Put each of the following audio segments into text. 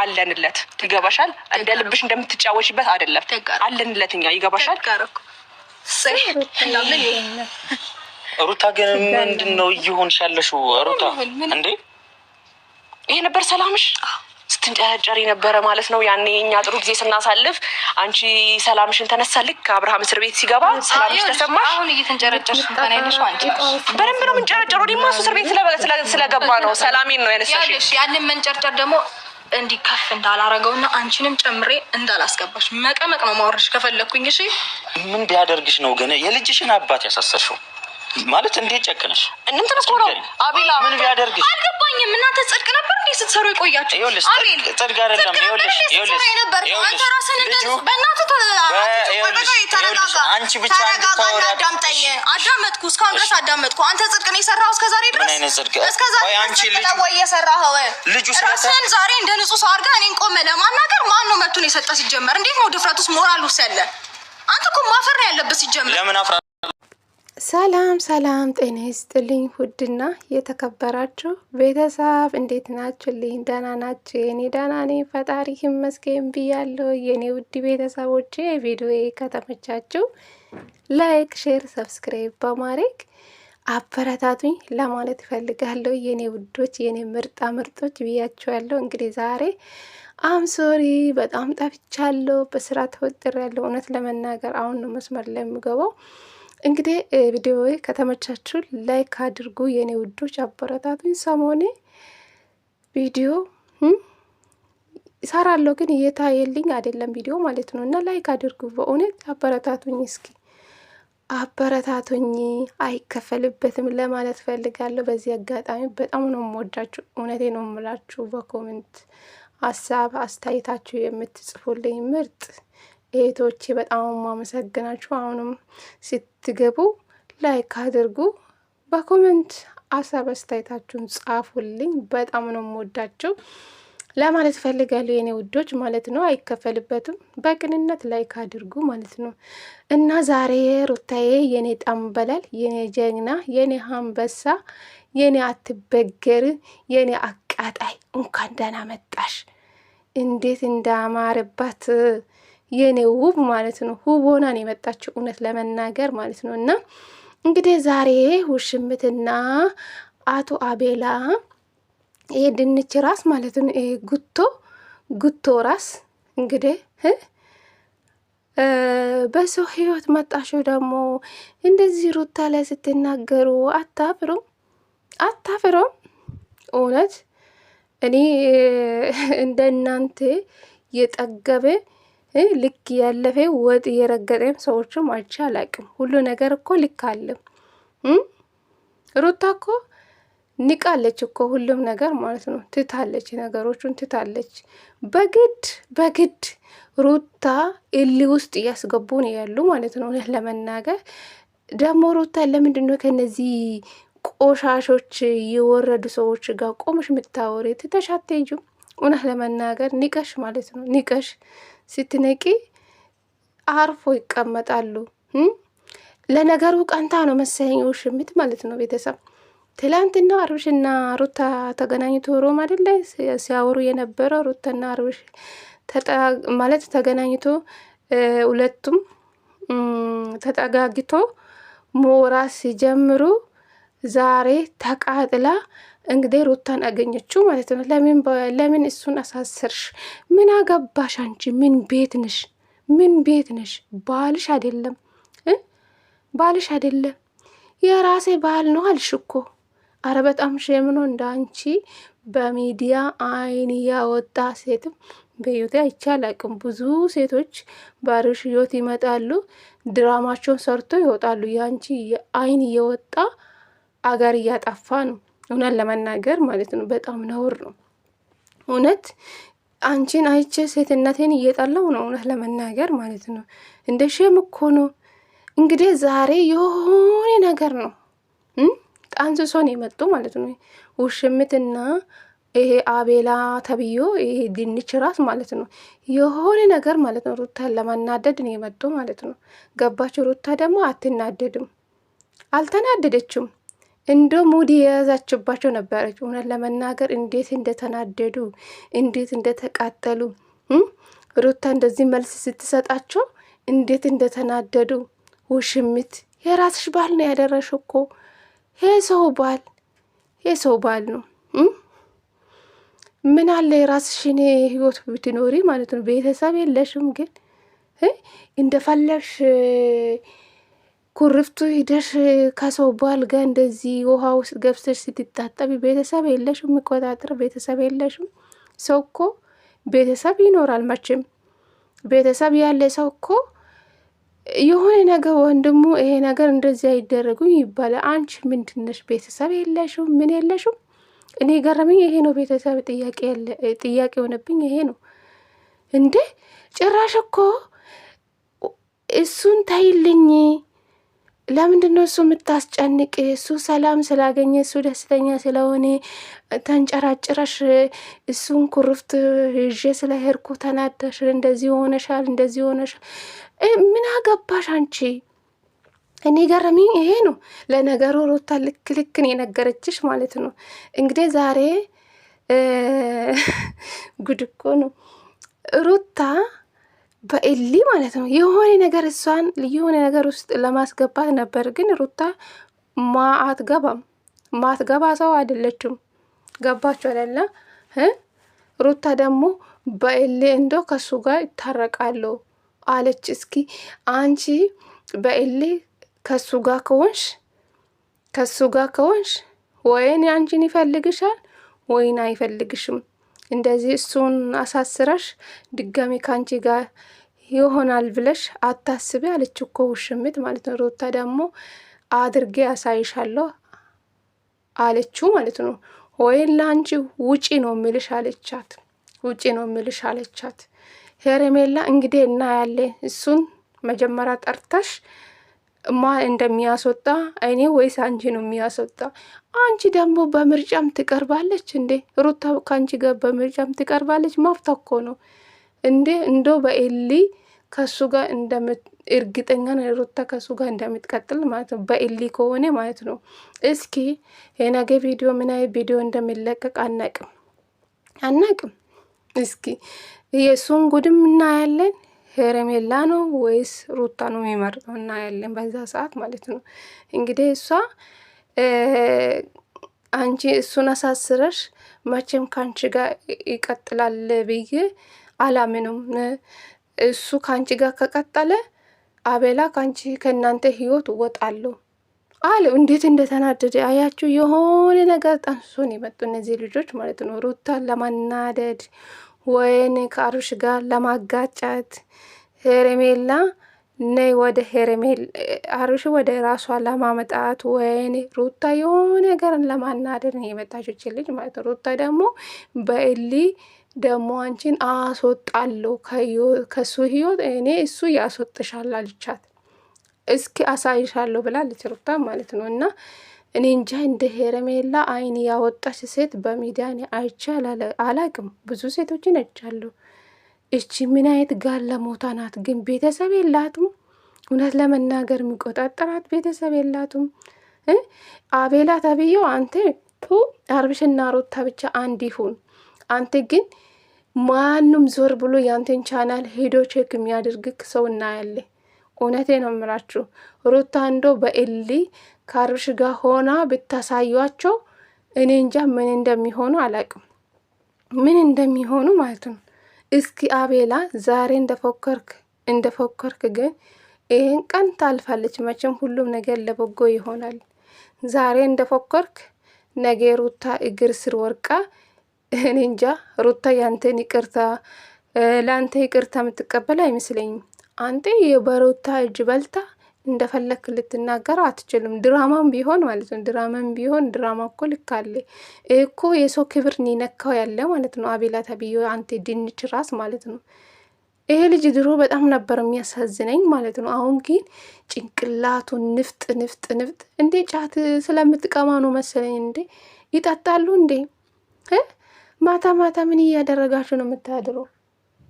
አለንለት ይገባሻል እንደ ልብሽ እንደምትጫወሽበት አይደለም አለንለት እኛ ይገባሻል ሩታ ግን ምንድነው ይሁን ሻለሽው ሩታ እንዴ ይሄ ነበር ሰላምሽ ስትንጨረጨሪ ነበረ ማለት ነው ያኔ እኛ ጥሩ ጊዜ ስናሳልፍ አንቺ ሰላምሽን ተነሳልክ አብርሃም እስር ቤት ሲገባ ሰላምሽ ተሰማሽ አሁን እየተንጨረጨርሽ ተናይነሽ አንቺ በደንብ ነው የምንጨረጨረው ዲማሱ እስር ቤት ስለገባ ነው ሰላሜን ነው ያነሳሽ ያንን መንጨርጨር ደግሞ እንዲከፍ እንዳላረገውና አንቺንም ጨምሬ እንዳላስገባሽ መቀመቅ ነው ማወርሽ ከፈለኩኝ እሺ ምን ቢያደርግሽ ነው ግን የልጅሽን አባት ያሳሰርሽው ማለት እንዴት ጨከነሽ እንትን እኮ ነው አቤላ ምን ቢያደርግሽ አልገባኝም እናንተ ጽድቅ ነበር እንዴ ስትሰሩ ይቆያችሁ አቤል ጽድቅ አይደለም ይኸውልሽ አንተ ራስን በእናትህ ተረጋጋ አንቺ ብቻ እንድታወራ አዳመጥኩ እስካሁን ድረስ አዳመጥኩ አንተ ጽድቅ ነው የሰራኸው እስከዛሬ ድረስ እስከዛሬ አንቺ ልጅ ነው የሰራኸው ልጁ ስለራስን ዛሬ እንደ ንጹህ ሰው አድርገህ እኔን ቆመ ለማናገር ማን ነው መቱን የሰጠ ሲጀመር እንዴት ነው ድፍረቱስ ሞራሉስ ያለ አንተ እኮ ማፈር ነው ያለበት ሲጀመር ለምን አፍራ ሰላም ሰላም ጤና ይስጥልኝ ውድና የተከበራችሁ ቤተሰብ እንዴት ናችሁልኝ ደህና ናችሁ የኔ ደህና ነኝ ፈጣሪ ይመስገን ብያለሁ የኔ ውድ ቤተሰቦቼ ቪዲዮ ከተመቻችሁ ላይክ ሼር ሰብስክራይብ በማድረግ አበረታቱኝ ለማለት እፈልጋለሁ የኔ ውዶች የኔ ምርጦች ብያችኋለሁ እንግዲህ ዛሬ ሶሪ በጣም ጠፍቻለሁ በስራ ተወጥሬያለሁ እውነት ለመናገር አሁን ነው መስመር ላይ የምገባው እንግዲህ ቪዲዮ ከተመቻችሁ ላይክ አድርጉ የኔ ውዶች አበረታቱኝ ሰሞኔ ቪዲዮ ይሰራለሁ ግን እየታየልኝ አይደለም ቪዲዮ ማለት ነው እና ላይክ አድርጉ በእውነት አበረታቱኝ እስኪ አበረታቱኝ አይከፈልበትም ለማለት ፈልጋለሁ በዚህ አጋጣሚ በጣም ነው የምወዳችሁ እውነቴ ነው የምላችሁ በኮሜንት ሀሳብ አስተያየታችሁ የምትጽፉልኝ ምርጥ እህቶቼ በጣም ማመሰግናችሁ አሁንም ስትገቡ ላይክ አድርጉ በኮሜንት ሀሳብ አስተያየታችሁን ጻፉልኝ በጣም ነው የምወዳችሁ ለማለት ፈልጋለሁ የኔ ውዶች ማለት ነው አይከፈልበትም በቅንነት ላይክ አድርጉ ማለት ነው እና ዛሬ ሩታዬ የኔ ጠንበላል የኔ ጀግና የኔ አንበሳ የኔ አትበገር የኔ አቃጣይ እንኳን ደህና መጣሽ እንዴት እንዳማረባት የኔ ውብ ማለት ነው ውብ ሆና ነው የመጣችው እውነት ለመናገር ማለት ነው እና እንግዲህ ዛሬ ውሽምትና አቶ አቤላ ይሄ ድንች ራስ ማለት ነው ይሄ ጉቶ ራስ እንግዲህ በሰው ህይወት መጣሽው ደግሞ እንደዚህ ሩታ ላይ ስትናገሩ አታፍሩም እውነት እኔ እንደናንተ የጠገበ ልክ ያለፈ ወጥ የረገጠም ሰዎችም አይቼ አላቅም ሁሉ ነገር እኮ ልክ አለ ሩታ እኮ ንቃለች እኮ ሁሉም ነገር ማለት ነው ትታለች ነገሮቹን ትታለች በግድ ሩታ እሊ ውስጥ ያስገቡ ነው ያሉ ማለት ነው ለመናገር ደግሞ ሩታ ለምንድነው ከነዚህ ቆሻሾች የወረዱ ሰዎች ጋር ቆመሽ ምታወሪ ትተሻተጁ እውነት ለመናገር ንቀሽ ማለት ነው ንቀሽ ስትነቂ አርፎ ይቀመጣሉ ለነገሩ ቀንታ ነው መሰለኝ ውሽምት ማለት ነው ቤተሰብ ትላንትና አርብሽና ሩታ ተገናኝቶ ሮም አይደለ ሲያወሩ የነበረው ሩታና አርብሽ ማለት ተገናኝቶ ሁለቱም ተጠጋግቶ ሞራስ ሲጀምሩ ዛሬ ተቃጥላ እንግዲህ ሩታን አገኘችው ማለት ነው ለምን እሱን አሳሰርሽ ምን አገባሽ አንቺ ምን ቤት ነሽ ባልሽ አይደለም የራሴ ባል ነው አልሽ እኮ አረ በጣም ሸምኖ እንዳንቺ በሚዲያ አይን ያወጣ ሴትም በዩታ ይቻላልም ብዙ ሴቶች ባርሽ ህይወት ይመጣሉ ድራማቸውን ሰርቶ ይወጣሉ ያንቺ አይን እየወጣ አገር እያጠፋ ነው እውነት ለመናገር ማለት ነው በጣም ነውር ነው እውነት አንቺን አይቼ ሴትነቴን እየጣለው ነው እውነት ለመናገር ማለት ነው እንደ ሸም እኮ ነው እንግዲህ ዛሬ የሆነ ነገር ነው ጣንስሶን የመጡ ማለት ነው ውሽምትና ይሄ አቤላ ተብዮ ይሄ ድንች ራስ ማለት ነው የሆነ ነገር ማለት ነው ሩታን ለማናደድ ነው የመጡ ማለት ነው ገባችሁ ሩታ ደግሞ አትናደድም አልተናደደችም እንደ ሙድ የያዛችባቸው ነበረች። እውነት ለመናገር እንዴት እንደተናደዱ እንዴት እንደተቃጠሉ ሩታ እንደዚህ መልስ ስትሰጣቸው እንዴት እንደተናደዱ። ውሽሚት የራስሽ ባል ነው ያደረሽ እኮ የሰው ባል ነው። ምን አለ የራስሽን ህይወት ብትኖሪ ማለት ነው። ቤተሰብ የለሽም ግን እንደፈለግሽ ኩርፍቱ ሂደሽ ከሰው ባል ጋር እንደዚህ ውሃ ውስጥ ገብሰሽ ስትታጠቢ ቤተሰብ የለሽም፣ የሚቆጣጠር ቤተሰብ የለሽም። ሰው እኮ ቤተሰብ ይኖራል መቼም። ቤተሰብ ያለ ሰው እኮ የሆነ ነገር ወንድሙ ይሄ ነገር እንደዚህ አይደረጉም ይባላል። አንቺ ምንድነሽ? ቤተሰብ የለሽም፣ ምን የለሽም። እኔ ገረመኝ ይሄ ነው። ቤተሰብ ጥያቄ ሆነብኝ ይሄ ነው እንዴ። ጭራሽ እኮ እሱን ታይልኝ። ለምንድን ነው እሱ የምታስጨንቅ? እሱ ሰላም ስላገኘ እሱ ደስተኛ ስለሆነ ተንጨራጭረሽ እሱን ኩርፍት ይዤ ስለሄድኩ ተናደሽ እንደዚህ ሆነሻል፣ እንደዚህ ሆነሻል። ምን አገባሽ አንቺ? እኔ ገረመኝ ይሄ ነው። ለነገሩ ሩታ ልክን የነገረችሽ ማለት ነው። እንግዲህ ዛሬ ጉድ እኮ ነው ሩታ በኤሊ ማለት ነው የሆነ ነገር እሷን የሆነ ነገር ውስጥ ለማስገባት ነበር። ግን ሩታ ማትገባ ሰው አይደለችም። ገባችሁ አይደለ? ሩታ ደግሞ በኤሊ እንደው ከሱ ጋር ይታረቃለሁ አለች። እስኪ አንቺ በኤሊ ከሱ ጋር ከሆንሽ ወይን አንቺን ይፈልግሻል ወይን አይፈልግሽም። እንደዚህ እሱን አሳስረሽ ድጋሚ ካንቺ ጋር ይሆናል ብለሽ አታስቢ አለች እኮ ውሽምት ማለት ነው። ሩታ ደግሞ አድርጌ ያሳይሻለሁ አለችው ማለት ነው። ወይን ለአንቺ ውጪ ነው የሚልሽ አለቻት። ውጪ ነው የሚልሽ አለቻት። ሄርሜላ እንግዲህ እናያለን። እሱን መጀመሪያ ጠርተሽ ማን እንደሚያስወጣ እኔ ወይስ አንቺ ነው የሚያስወጣ? አንቺ ደግሞ በምርጫም ትቀርባለች እንዴ? ሩታ ከአንቺ ጋር በምርጫም ትቀርባለች። ማፍታ እኮ ነው እንዴ? እንዶ በኤሊ ከሱ ጋር እርግጠኛ ነው ሩታ ከሱ ጋር እንደምትቀጥል ማለት ነው። በኤሊ ከሆነ ማለት ነው። እስኪ የነገ ቪዲዮ ምን አይነት ቪዲዮ እንደሚለቀቅ አናቅም። እስኪ የሱን ጉድም እናያለን። ሄርሜላ ነው ወይስ ሩታ ነው የሚመርጠው? እናያለን በዛ ሰዓት ማለት ነው። እንግዲህ እሷ አንቺ እሱን አሳስረሽ መቼም ከአንቺ ጋር ይቀጥላል ብዬ አላምንም። እሱ ከአንቺ ጋር ከቀጠለ አቤላ ከእናንተ ህይወት እወጣለሁ አለ። እንዴት እንደተናደደ አያችሁ። የሆነ ነገር ጠንሶን የመጡ እነዚህ ልጆች ማለት ነው። ሩታን ለማናደድ ወይን ከአብርሽ ጋር ለማጋጫት ሄርሜላ ነይ ወደ አብርሽ ወደ ራሷ ለማመጣት ወይን ሩታ የሆነ ነገርን ለማናደድ ነው የመጣችው ልጅ ማለት ነው። ሩታ ደግሞ በኤሊ ደግሞ አንቺን አስወጣለሁ ከሱ ህይወት እኔ እሱ ያስወጥሻል አልቻት። እስኪ አሳይሻለሁ ብላለች ሩታ ማለት ነው። እና እኔ እንጃ እንደ ሄርሜላ አይን ያወጣች ሴት በሚዲያ አይቼ አላቅም። ብዙ ሴቶችን አይቻለሁ። እቺ ምን አይነት ጋለሞታ ናት ግን? ቤተሰብ የላትም። እውነት ለመናገር የሚቆጣጠራት ቤተሰብ የላትም። አቤላ ተብዬው አንተ አብርሽና ሩታ ብቻ አንድ ይሁን። አንተ ግን ማንም ዞር ብሎ ያንተን ቻናል ሄዶ ቼክ የሚያደርግክ ሰው እናያለን። እውነቴ ነው የምላችሁ። ሩታ እንዶ በኤሊ ከአብርሽ ጋር ሆና ብታሳዩቸው እኔ እንጃ ምን እንደሚሆኑ አላቅም። ምን እንደሚሆኑ ማለት ነው። እስኪ አቤላ ዛሬ እንደፎከርክ ግን ይህን ቀን ታልፋለች። መቼም ሁሉም ነገር ለበጎ ይሆናል። ዛሬ እንደፎከርክ ነገ ሩታ እግር ስር ወርቃ እኔ እንጃ። ሩታ ያንተን ይቅርታ ለአንተ ይቅርታ የምትቀበል አይመስለኝም። አንተ የበሩታ እጅ በልታ እንደፈለክ ልትናገረው አትችልም። ድራማም ቢሆን ማለት ነው። ድራማ እኮ ልክ አለ እኮ። የሰው ክብር ኒነካው ያለ ማለት ነው። አቤላ ተብዬው አንተ ድንች ራስ ማለት ነው። ይሄ ልጅ ድሮ በጣም ነበር የሚያሳዝነኝ ማለት ነው። አሁን ግን ጭንቅላቱ ንፍጥ እንዴ! ጫት ስለምትቀማ ነው መሰለኝ። እንዴ ይጠጣሉ እንዴ? ማታ ምን እያደረጋችሁ ነው የምታድረው?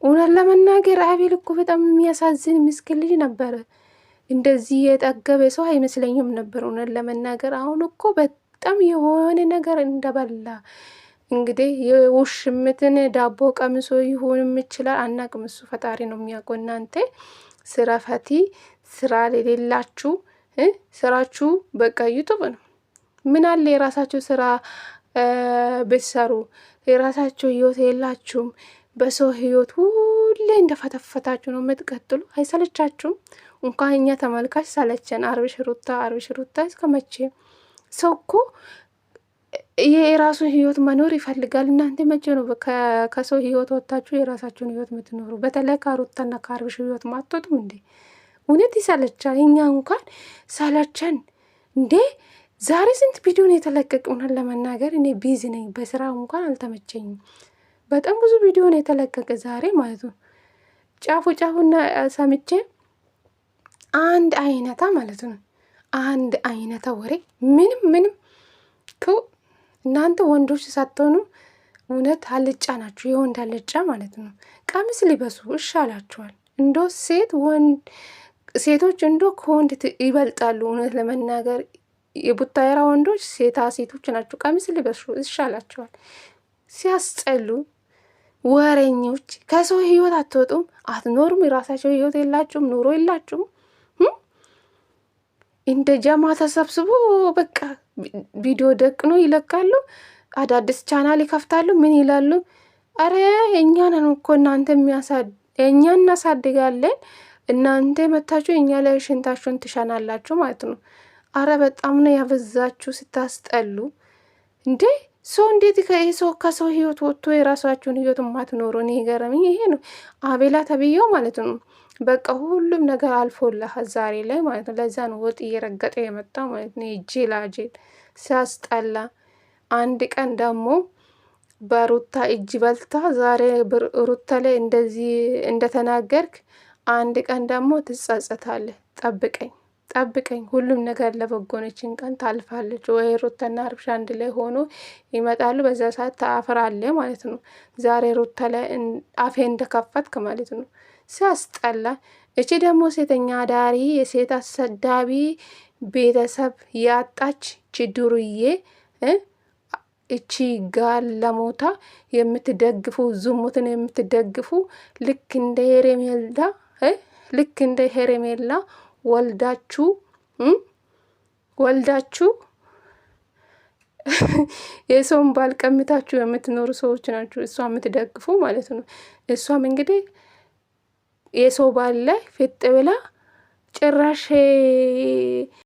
እውነት ለመናገር አቤል እኮ በጣም የሚያሳዝን ምስኪን ልጅ ነበረ። እንደዚህ የጠገበ ሰው አይመስለኝም ነበር እውነት ለመናገር። አሁን እኮ በጣም የሆነ ነገር እንደበላ እንግዲህ የውሽምትን ዳቦ ቀምሶ ይሁንም ይችላል አናቅም። እሱ ፈጣሪ ነው የሚያውቀው። እናንተ ስራ ፈቲ ስራ የሌላችሁ ስራችሁ በቃ ዩቱብ ነው። ምን አለ የራሳችሁ ስራ ብትሰሩ። የራሳችሁ ህይወት የላችሁም። በሰው ህይወት ሁሌ እንደፈተፈታችሁ ነው የምትቀጥሉ። አይሰለቻችሁም? እንኳን እኛ ተመልካች ሰለቸን። አብርሽ ሩታ እስከመቼ? ሰው እኮ የራሱን ህይወት መኖር ይፈልጋል። እናንተ መቼ ነው ከሰው ህይወት ወጥታችሁ የራሳችሁን ህይወት የምትኖሩ? በተለይ ከሩታና ከአብርሽ ህይወት ማትወጡም እንዴ? እውነት ይሰለቻል። እኛ እንኳን ሰለቸን እንዴ። ዛሬ ስንት ቪዲዮ ነው የተለቀቀ? እውነት ለመናገር እኔ ቢዚ ነኝ፣ በስራ እንኳን አልተመቸኝም። በጣም ብዙ ቪዲዮ ነው የተለቀቀ ዛሬ ማለት ነው። ጫፉና ሰምቼ አንድ አይነታ ማለት ነው። አንድ አይነታ ወሬ ምንም እናንተ ወንዶች ሳትሆኑ እውነት አልጫ ናችሁ። የወንድ አልጫ ማለት ነው። ቀሚስ ሊበሱ ይሻላችኋል። እንዶ ሴቶች እንዶ ከወንድ ይበልጣሉ። እውነት ለመናገር የቡታየራ ወንዶች ሴቶች ናቸው። ቀሚስ ሊበሱ ይሻላችኋል። ሲያስጠሉ ወሬኞች። ከሰው ህይወት አትወጡም፣ አትኖሩም። የራሳቸው ህይወት የላችሁም፣ ኑሮ የላችሁም። እንደ ጀማ ተሰብስቦ በቃ ቪዲዮ ደቅኖ ይለቃሉ። አዳዲስ ቻናል ይከፍታሉ። ምን ይላሉ? አረ እኛ ነን እኮ እናንተ እኛ እናሳድጋለን፣ እናንተ መታችሁ እኛ ላይ ሽንታችሁን ትሸናላችሁ ማለት ነው። አረ በጣም ነው ያበዛችሁ። ስታስጠሉ እንዴ! ሰው እንዴት ከሰው ህይወት ወጥቶ የራሳችሁን ህይወት ማትኖሩ? እኔ ገረመኝ ይሄ ነው። አቤላ ተብዬው ማለት ነው። በቃ ሁሉም ነገር አልፎልህ ዛሬ ላይ ማለት ነው። ለዛ ነው ወጥ እየረገጠ የመጣ ማለት ነው። ጅላጅል ሲያስጠላ። አንድ ቀን ደግሞ በሩታ እጅ በልታ ዛሬ ሩታ ላይ እንደዚህ እንደተናገርክ አንድ ቀን ደግሞ ትጸጸታለህ። ጠብቀኝ። ሁሉም ነገር ለበጎነችን ቀን ታልፋለች። ወይ ሩታና አብርሽ አንድ ላይ ሆኖ ይመጣሉ። በዛ ሰዓት ታፍራለህ ማለት ነው። ዛሬ ሩታ ላይ አፌ እንደከፈትክ ማለት ነው። ሲያስጠላ። እቺ ደግሞ ሴተኛ ዳሪ የሴት አሰዳቢ ቤተሰብ ያጣች ችድሩዬ እቺ ጋለሞታ የምትደግፉ ዝሙትን የምትደግፉ ልክ እንደ ሄሬሜላ ወልዳችሁ የሰውን ባል ቀምታችሁ የምትኖሩ ሰዎች ናችሁ። እሷ የምትደግፉ ማለት ነው። እሷም እንግዲህ የሰው ባል ላይ ፍጥ ብላ ጭራሽ